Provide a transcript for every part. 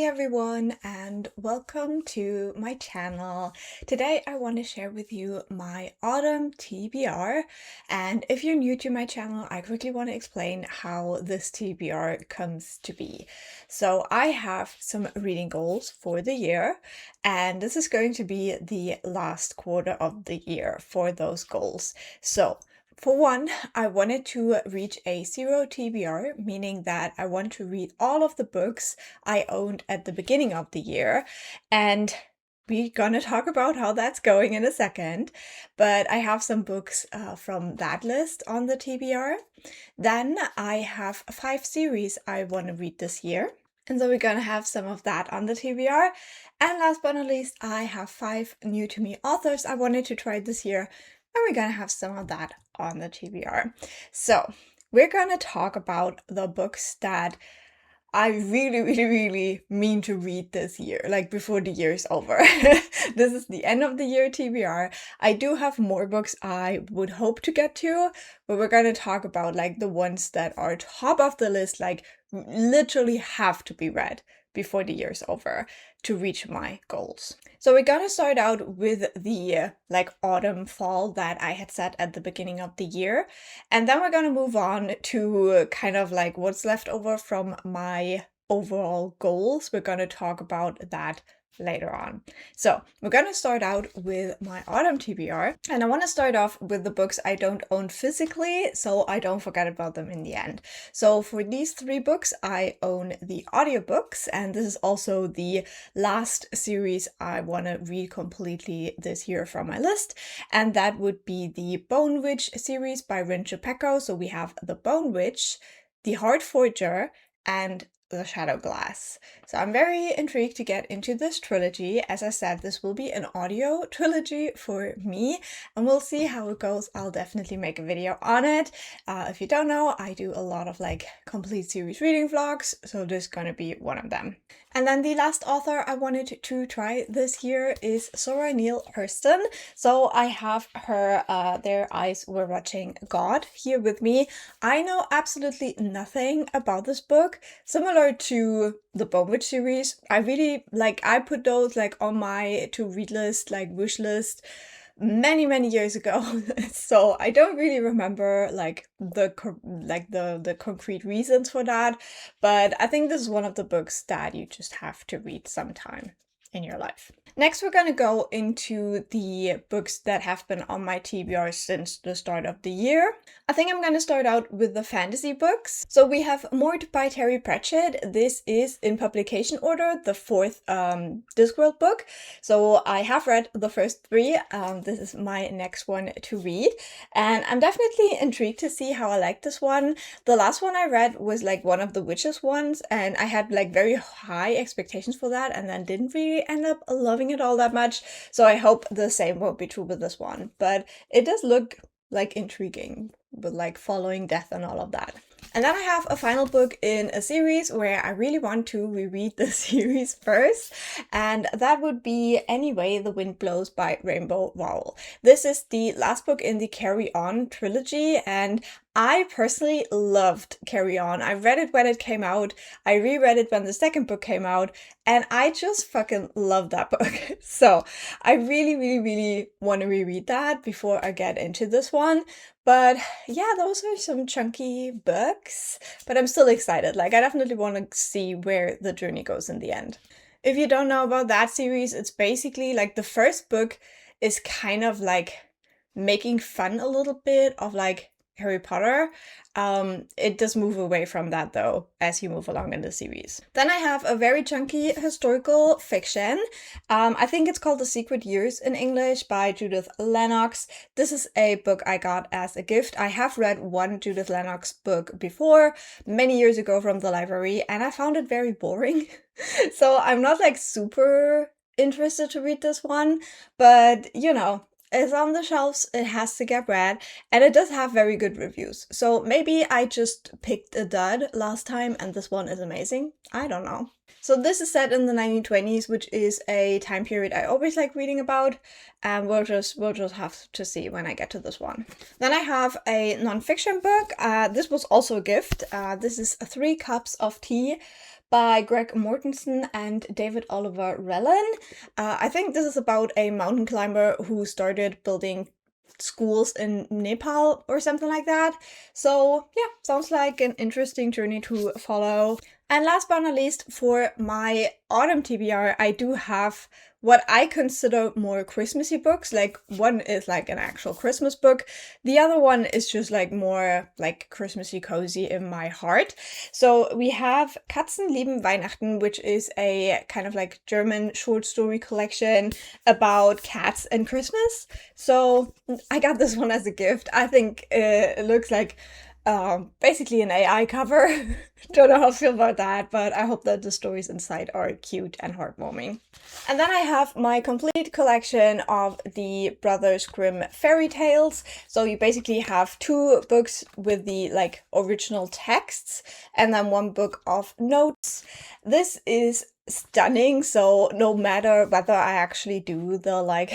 everyone, and welcome to my channel. Today I want to share with you my autumn TBR, and if you're new to my channel, I quickly want to explain how this TBR comes to be. So I have some reading goals for the year, and this is going to be the last quarter of the year for those goals. So for one, I wanted to reach a 0 TBR, meaning that I want to read all of the books I owned at the beginning of the year. And we're gonna talk about how that's going in a second. But I have some books from that list on the TBR. Then I have 5 series I want to read this year. And so we're gonna have some of that on the TBR. And last but not least, I have 5 new to me authors I wanted to try this year. And we're gonna have some of that on the TBR. So we're gonna talk about the books that I really mean to read this year, like before the year is over. This is the end of the year TBR. I do have more books I would hope to get to, but we're gonna talk about like the ones that are top of the list, like literally have to be read before the year's over to reach my goals. So we're gonna start out with the like autumn fall that I had set at the beginning of the year, and then we're gonna move on to kind of like what's left over from my overall goals. We're gonna talk about that later on. So we're gonna start out with my autumn TBR, and I want to start off with the books I don't own physically so I don't forget about them in the end. So for these 3 books I own the audiobooks, and this is also the last series I want to read completely this year from my list, and that would be the Bone Witch series by Rin Chupeco. So we have the Bone Witch, the Heart Forger, and the Shadow Glass. So I'm very intrigued to get into this trilogy. As I said, this will be an audio trilogy for me, and we'll see how it goes. I'll definitely make a video on it. If you don't know, I do a lot of like complete series reading vlogs, so this is gonna be one of them. And then the last author I wanted to try this year is Zora Neale Hurston. So I have her Their Eyes Were Watching God here with me. I know absolutely nothing about this book. Similar to the Bone Witch series, I put those like on my to-read list, like wish list, many years ago. So I don't really remember like the concrete reasons for that, but I think this is one of the books that you just have to read sometime in your life. Next, we're gonna go into the books that have been on my TBR since the start of the year. I think I'm gonna start out with the fantasy books. So we have Mort by Terry Pratchett. This is in publication order, the 4th Discworld book. So I have read the first 3. This is my next one to read, and I'm definitely intrigued to see how I like this one. The last one I read was like one of the witches ones, and I had like very high expectations for that, and then didn't really end up loving it all that much. So I hope the same won't be true with this one, but it does look like intriguing with like following death and all of that. And then I have a final book in a series where I really want to reread the series first, and that would be Anyway the Wind Blows by Rainbow Rowell. This is the last book in the Carry On trilogy, and I personally loved Carry On. I read it when it came out, I reread it when the second book came out, and I just fucking love that book. So I really want to reread that before I get into this one. But yeah, those are some chunky books, but I'm still excited. Like, I definitely want to see where the journey goes in the end. If you don't know about that series, it's basically like the first book is kind of like making fun a little bit of like Harry Potter. It does move away from that though as you move along in the series. Then I have a very chunky historical fiction. I think it's called The Secret Years in English by Judith Lennox. This is a book I got as a gift. I have read one Judith Lennox book before, many years ago from the library, and I found it very boring. So I'm not like super interested to read this one, but you know, it's on the shelves, it has to get read, and it does have very good reviews. So maybe I just picked a dud last time and this one is amazing. I don't know. So this is set in the 1920s, which is a time period I always like reading about, and we'll just have to see when I get to this one. Then I have a nonfiction book. This was also a gift. This is 3 Cups of Tea by Greg Mortensen and David Oliver Rellan. I think this is about a mountain climber who started building schools in Nepal or something like that. So yeah, sounds like an interesting journey to follow. And last but not least, for my autumn TBR, I do have what I consider more Christmassy books. Like one is like an actual Christmas book. The other one is just like more like Christmassy cozy in my heart. So we have Katzen lieben Weihnachten, which is a kind of like German short story collection about cats and Christmas. So I got this one as a gift. I think it looks like basically an AI cover. Don't know how I feel about that, but I hope that the stories inside are cute and heartwarming. And then I have my complete collection of the Brothers Grimm fairy tales. So you basically have 2 books with the like original texts and then 1 book of notes. This is stunning, so no matter whether I actually do the like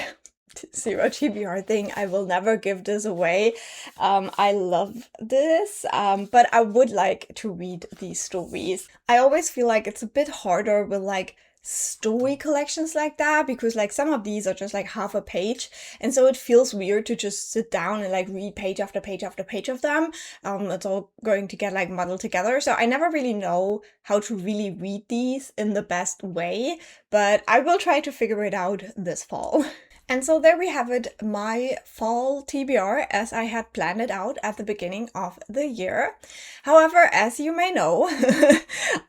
0 TBR thing, I will never give this away. I love this, but I would like to read these stories. I always feel like it's a bit harder with like story collections like that, because like some of these are just like half a page, and so it feels weird to just sit down and like read page after page after page of them. It's all going to get like muddled together, so I never really know how to really read these in the best way, but I will try to figure it out this fall. And so there we have it, my fall TBR as I had planned it out at the beginning of the year. However, as you may know,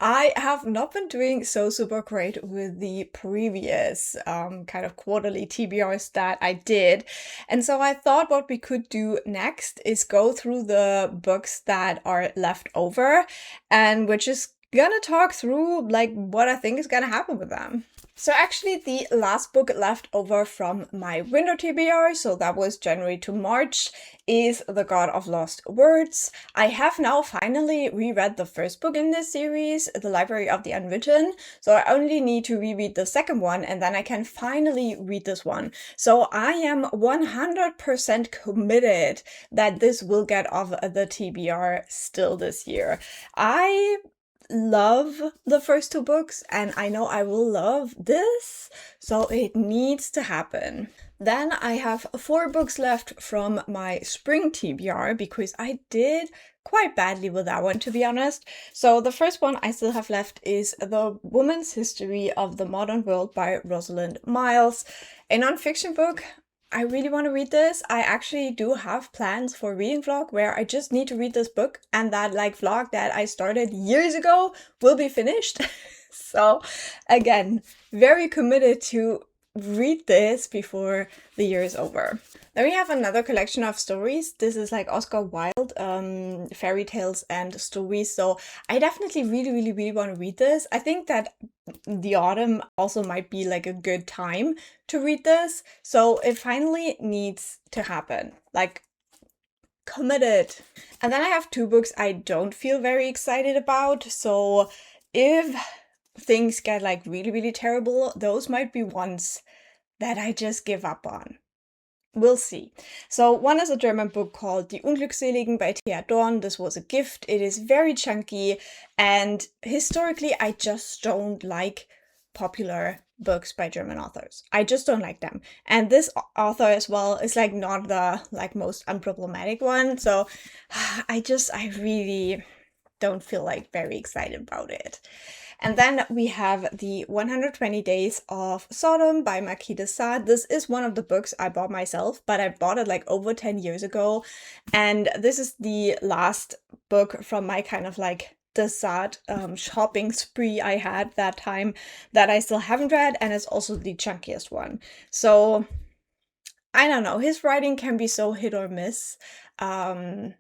I have not been doing so super great with the previous kind of quarterly TBRs that I did. And so I thought what we could do next is go through the books that are left over, and we're just gonna talk through like what I think is gonna happen with them. So actually the last book left over from my winter TBR, so that was January to March, is The God of Lost Words. I have now finally reread the first book in this series, The Library of the Unwritten, so I only need to reread the second one and then I can finally read this one. So I am 100% committed that this will get off the TBR still this year. I love the first 2 books and I know I will love this, so it needs to happen. Then I have 4 books left from my spring TBR because I did quite badly with that one, to be honest. So the first one I still have left is The Woman's History of the Modern World by Rosalind Miles, a nonfiction book. I really want to read this. I actually do have plans for a reading vlog where I just need to read this book, and that like vlog that I started years ago will be finished. So again, very committed to read this before the year is over. Then we have another collection of stories. This is like Oscar Wilde fairy tales and stories. So I definitely really want to read this. I think that the autumn also might be like a good time to read this. So it finally needs to happen. Like, committed. And then I have 2 books I don't feel very excited about. So if things get like really terrible, those might be ones that I just give up on. We'll see. So one is a German book called Die Unglückseligen by Thea Dorn. This was a gift. It is very chunky, and historically I just don't like popular books by German authors. I just don't like them. And this author as well is like not the like most unproblematic one. So I really don't feel like very excited about it. And then we have the 120 Days of Sodom by Marquis de Sade. This is one of the books I bought myself, but I bought it like over 10 years ago. And this is the last book from my kind of like de Sade shopping spree I had that time that I still haven't read, and it's also the chunkiest one. So I don't know, his writing can be so hit or miss. I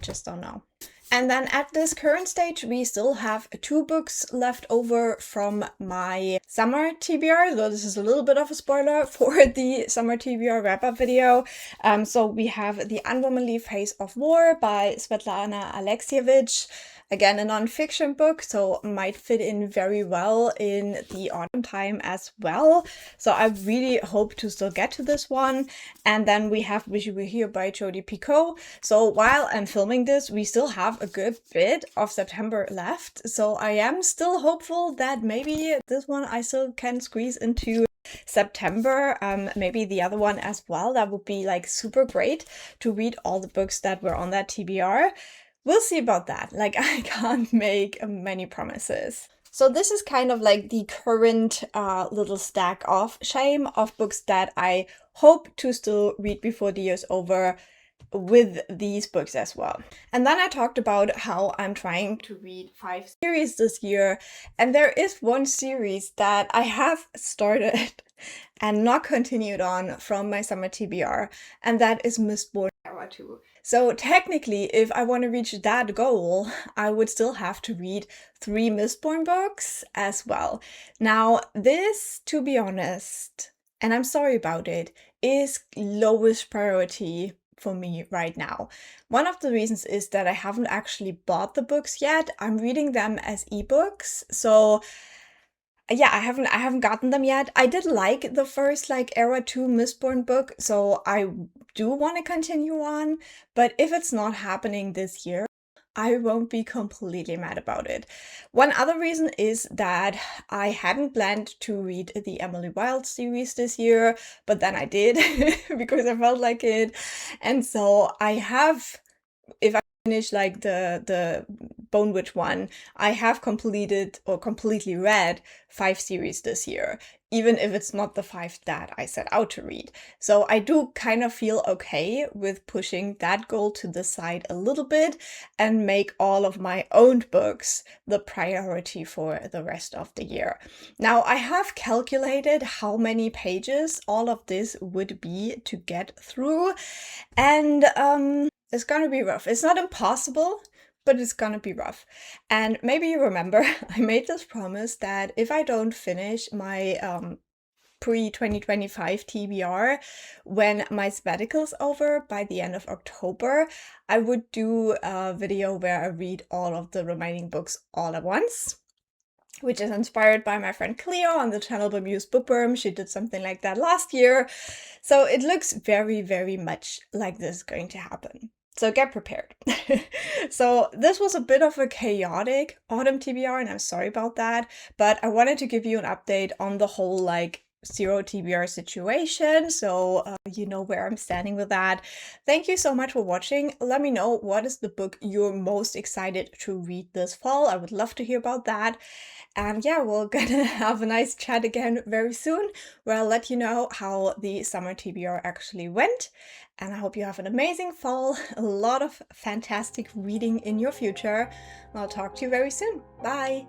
just don't know. And then at this current stage, we still have 2 books left over from my summer TBR, though this is a little bit of a spoiler for the summer TBR wrap-up video. So we have The Unwomanly Face of War by Svetlana Alexievich. Again, a nonfiction book, so might fit in very well in the autumn time as well. So I really hope to still get to this one. And then we have Wish You Were Here by Jodi Picoult. So while I'm filming this, we still have a good bit of September left. So I am still hopeful that maybe this one I still can squeeze into September, maybe the other one as well. That would be like super great to read all the books that were on that TBR. We'll see about that. Like, I can't make many promises. So this is kind of like the current little stack of shame of books that I hope to still read before the year's over, with these books as well. And then I talked about how I'm trying to read 5 series this year, and there is one series that I have started and not continued on from my summer TBR, and that is Mistborn Era 2. So technically, if I want to reach that goal, I would still have to read 3 Mistborn books as well. Now, this, to be honest, and I'm sorry about it, is lowest priority for me right now. One of the reasons is that I haven't actually bought the books yet. I'm reading them as ebooks. So yeah, I haven't gotten them yet. I did like the first like Era 2 Mistborn book, so I do want to continue on, but if it's not happening this year, I won't be completely mad about it. One other reason is that I hadn't planned to read the Emily Wilde series this year, but then I did because I felt like it. And so I have, if I finish like the Bone Witch one, I have completed or completely read 5 series this year, even if it's not the 5 that I set out to read. So I do kind of feel okay with pushing that goal to the side a little bit and make all of my owned books the priority for the rest of the year. Now, I have calculated how many pages all of this would be to get through, and it's gonna be rough. It's not impossible, but it's gonna be rough. And maybe you remember, I made this promise that if I don't finish my pre-2025 TBR when my sabbatical's over by the end of October, I would do a video where I read all of the remaining books all at once, which is inspired by my friend Clio on the channel Bemused Bookworm. She did something like that last year. So it looks very, very much like this is going to happen. So get prepared. So this was a bit of a chaotic autumn TBR, and I'm sorry about that, but I wanted to give you an update on the whole like zero TBR situation, so you know where I'm standing with that. Thank you so much for watching. Let me know what is the book you're most excited to read this fall. I would love to hear about that. And yeah, we're gonna have a nice chat again very soon, where I'll let you know how the summer TBR actually went. And I hope you have an amazing fall, a lot of fantastic reading in your future. I'll talk to you very soon. Bye!